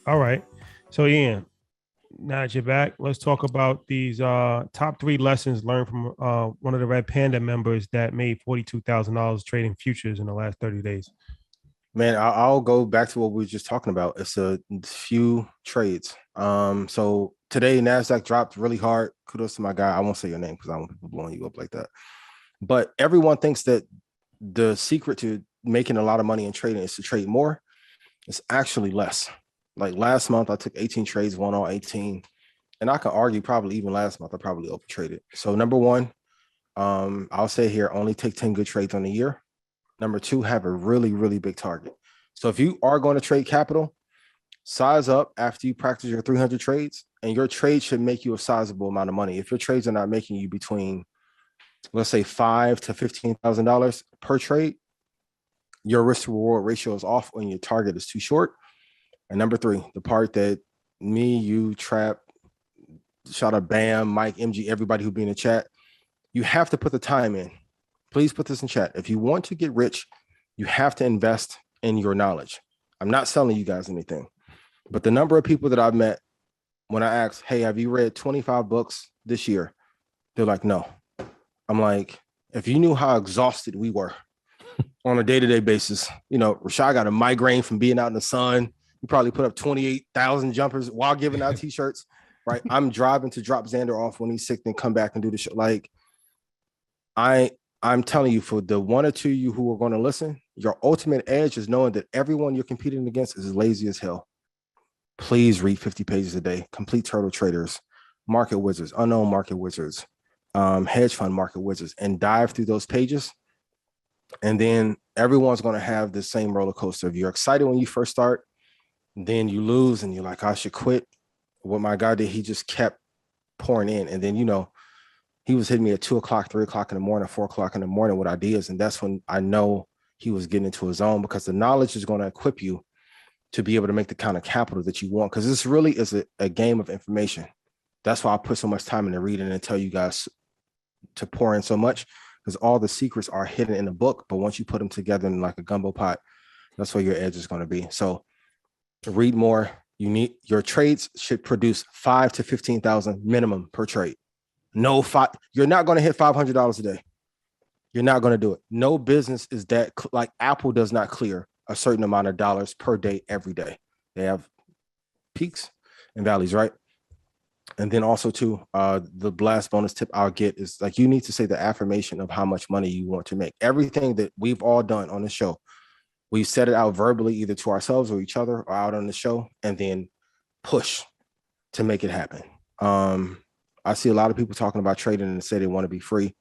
All right. So Ian, now that you're back, let's talk about these top three lessons learned from one of the Red Panda members that made $42,000 trading futures in the last 30 days. Man, I'll go back to what we were just talking about. It's a few trades. So today Nasdaq dropped really hard. Kudos to my guy. I won't say your name because I don't want people blowing you up like that. But everyone thinks that the secret to making a lot of money in trading is to trade more. It's actually less. Like last month, I took 18 trades, won all 18. And I can argue probably even last month, I probably overtraded. So number one, I'll say here, only take 10 good trades on the year. Number two, have a really, really big target. So if you are going to trade capital, size up after you practice your 300 trades, and your trade should make you a sizable amount of money. If your trades are not making you between, let's say, $5,000 to $15,000 per trade, your risk to reward ratio is off when your target is too short. And number three, the part that me, you, Trap, shout out Bam, Mike, MG, everybody who be in the chat, you have to put the time in. Please put this in chat. If you want to get rich, you have to invest in your knowledge. I'm not selling you guys anything, but the number of people that I've met when I ask, hey, have you read 25 books this year? They're like, no. I'm like, if you knew how exhausted we were on a day-to-day basis, you know, Rashad got a migraine from being out in the sun. You probably put up 28,000 jumpers while giving out t-shirts, right? I'm driving to drop Xander off when he's sick, then come back and do the show. Like, I'm telling you, for the one or two of you who are going to listen, your ultimate edge is knowing that everyone you're competing against is lazy as hell. Please read 50 pages a day. Complete Turtle Traders, Market Wizards, Unknown Market Wizards, Hedge Fund Market Wizards, and dive through those pages. And then everyone's going to have the same roller coaster. If you're excited when you first start, then you lose and you're like, I should quit. What my guy did, he just kept pouring in. And then, you know, he was hitting me at 2 o'clock, 3 o'clock in the morning, 4 o'clock in the morning with ideas. And that's when I know he was getting into his zone, because the knowledge is going to equip you to be able to make the kind of capital that you want. Because this really is a game of information. That's why I put so much time into reading and tell you guys to pour in so much, because all the secrets are hidden in the book. But once you put them together in like a gumbo pot, that's where your edge is going to be. So read more. You need, your trades should produce 5 to 15,000 minimum per trade. No, you're not going to hit $500 a day. You're not going to do it. No business is that, like Apple does not clear a certain amount of dollars per day every day. They have peaks and valleys, right? And then also too, the last bonus tip I'll get is, like, you need to say the affirmation of how much money you want to make. Everything that we've all done on the show, we set it out verbally, either to ourselves or each other or out on the show, and then push to make it happen. I see a lot of people talking about trading and say they want to be free.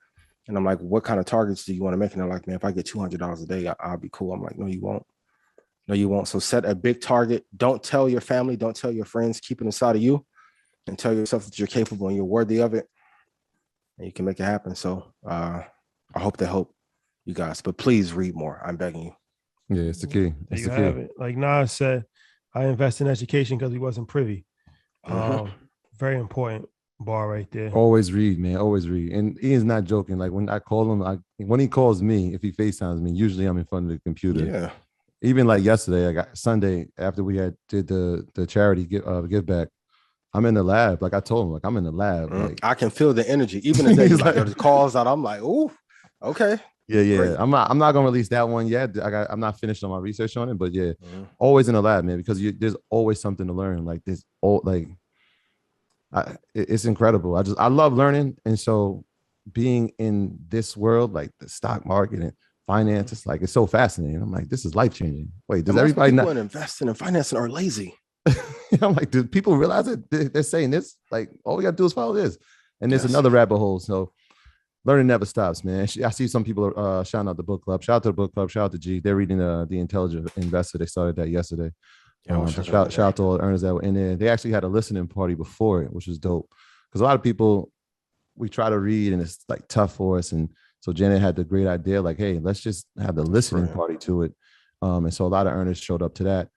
And I'm like, what kind of targets do you want to make? And they're like, man, if I get $200 a day, I'll be cool. I'm like, no, you won't. No, you won't. So set a big target. Don't tell your family. Don't tell your friends. Keep it inside of you and tell yourself that you're capable and you're worthy of it. And you can make it happen. So I hope to help you guys. But please read more. I'm begging you. Yeah, it's the key. It's you the key. have it. Like Nas said, I invest in education because he wasn't privy. Very important bar right there. Always read, man. Always read. And Ian's not joking. Like when I call him, when he calls me, if he FaceTimes me, usually I'm in front of the computer. Yeah. Even like yesterday, I got Sunday after we did the charity give back. I'm in the lab. Like I told him, like I'm in the lab. Like, I can feel the energy. Even if there's like calls out, I'm like, oh, okay. Yeah. Great. I'm not gonna release that one yet. I'm not finished on my research on it, but yeah, always in the lab, man, because there's always something to learn. Like it's incredible. I love learning, and so being in this world, like the stock market and finance, it's like it's so fascinating. I'm like, this is life changing. Wait, does everybody not investing and financing are lazy? I'm like, do people realize it? They're saying this. Like, all we gotta do is follow this, and there's another rabbit hole. So learning never stops, man. I see some people shouting out the book club. Shout out to the book club. Shout out to G. They're reading the Intelligent Investor. They started that yesterday. Shout out to all the earners that were in there. They actually had a listening party before it, which was dope. Because a lot of people, we try to read and it's like tough for us. And so Janet had the great idea, like, hey, let's just have the listening party to it. And so a lot of earners showed up to that,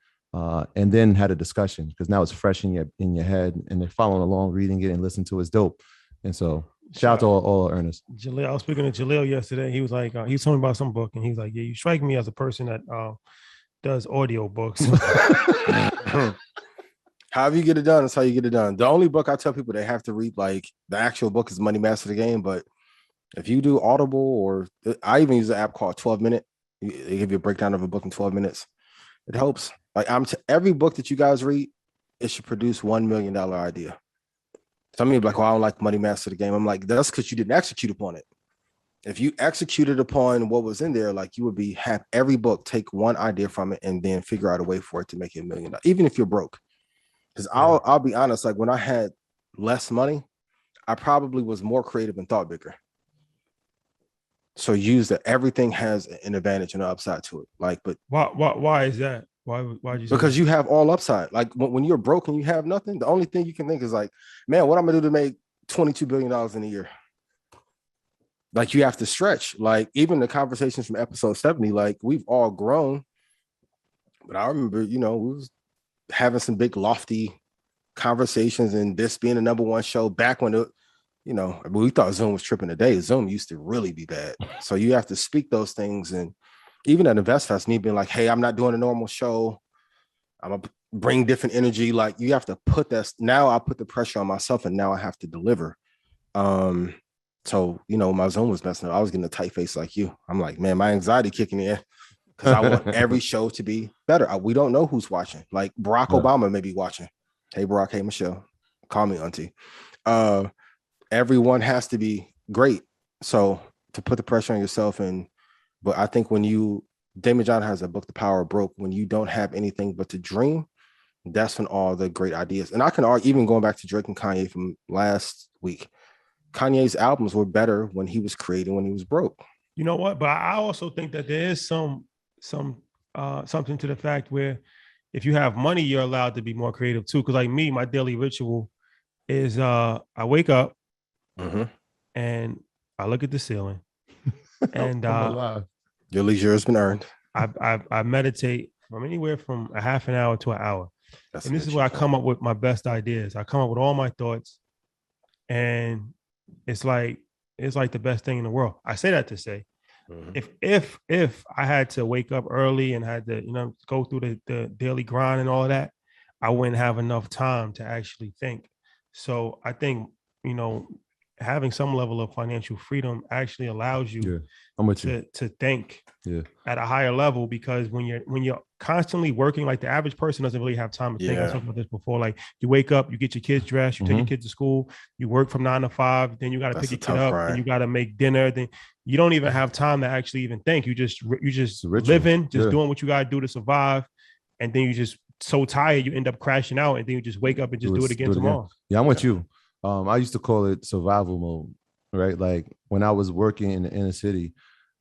and then had a discussion, because now it's fresh in your head and they're following along, reading it and listening to it. It's dope. And so shout out to all earners. Jaleel, I was speaking to Jaleel yesterday. He was like, he was telling me about some book, and he's like, yeah, you strike me as a person that does audio books. However you get it done, that's how you get it done. The only book I tell people they have to read, like the actual book, is Money Master the Game. But if you do Audible, or I even use an app called 12 Minute. They give you a breakdown of a book in 12 minutes. It helps. Like every book that you guys read, it should produce $1 million idea. Some of you be like, "Oh, I don't like Money Master the Game." I'm like, that's because you didn't execute upon it. If you executed upon what was in there, like you would have every book take one idea from it and then figure out a way for it to make it $1 million, even if you're broke. Because I'll be honest, like when I had less money, I probably was more creative and thought bigger. So use that everything has an advantage and an upside to it. Like, but why is that? Why did you say because that? you have all upside. Like when you're broke and you have nothing, the only thing you can think is like, man, what I'm gonna do to make $22 billion in a year? Like you have to stretch. Like even the conversations from episode 70, like we've all grown. But I remember, we was having some big lofty conversations, and this being the number one show back when we thought Zoom was tripping today. Zoom used to really be bad. So you have to speak those things. And even at InvestFest, me being like, hey, I'm not doing a normal show. I'm going to bring different energy. Like you have to put that. Now I put the pressure on myself, and now I have to deliver. So, my Zoom was messing up. I was getting a tight face like you. I'm like, man, my anxiety kicking in because I want every show to be better. We don't know who's watching. Like Barack Obama may be watching. Hey, Barack. Hey, Michelle. Call me auntie. Everyone has to be great. So to put the pressure on yourself, but I think when Damon John has a book, The Power of Broke, when you don't have anything but to dream, that's when all the great ideas. And I can argue, even going back to Drake and Kanye from last week, Kanye's albums were better when he was creating when he was broke. You know what? But I also think that there is something to the fact where if you have money, you're allowed to be more creative too. Because like me, my daily ritual is I wake up and I look at the ceiling, and your leisure has been earned. I meditate from anywhere from a half an hour to an hour. And this is where I come up with my best ideas. I come up with all my thoughts, and it's like the best thing in the world. I say that to say, if I had to wake up early and had to, go through the daily grind and all of that, I wouldn't have enough time to actually think. So I think, having some level of financial freedom actually allows you to think at a higher level, because when you're constantly working, like the average person doesn't really have time to think. I talked about this before. Like you wake up, you get your kids dressed, you take your kids to school, you work from 9 to 5, then you got to pick your kid up, and you got to make dinner. Then you don't even have time to actually even think. You just living, doing what you got to do to survive, and then you just so tired you end up crashing out, and then you just wake up and just do it again tomorrow. Yeah, I'm with you. I used to call it survival mode, right? Like when I was working in the inner city,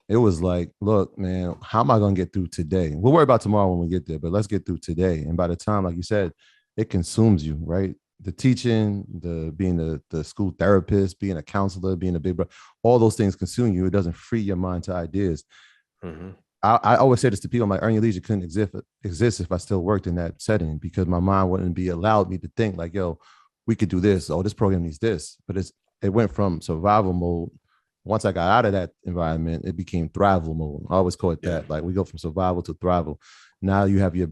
it was like, look, man, how am I going to get through today? We'll worry about tomorrow when we get there, but let's get through today. And by the time, like you said, it consumes you, right? The teaching, being the school therapist, being a counselor, being a big brother, all those things consume you. It doesn't free your mind to ideas. I always say this to people, I'm like, Earn Your Leisure couldn't exist if I still worked in that setting, because my mind wouldn't be allowed me to think like, yo, we could do this. Oh, this program needs this. But it went from survival mode. Once I got out of that environment, it became thrival mode. I always call it that. Like we go from survival to thrival. Now you have your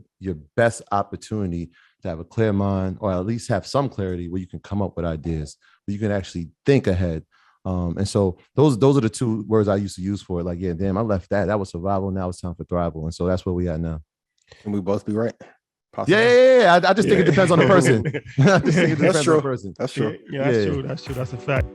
best opportunity to have a clear mind, or at least have some clarity where you can come up with ideas, where you can actually think ahead. And so those are the two words I used to use for it. Like, yeah, damn, I left that. That was survival. Now it's time for thrival. And so that's where we are now. Can we both be right? Possibly. Yeah. I just think it depends on the person. That's true. That's true. Yeah, that's true. That's a fact.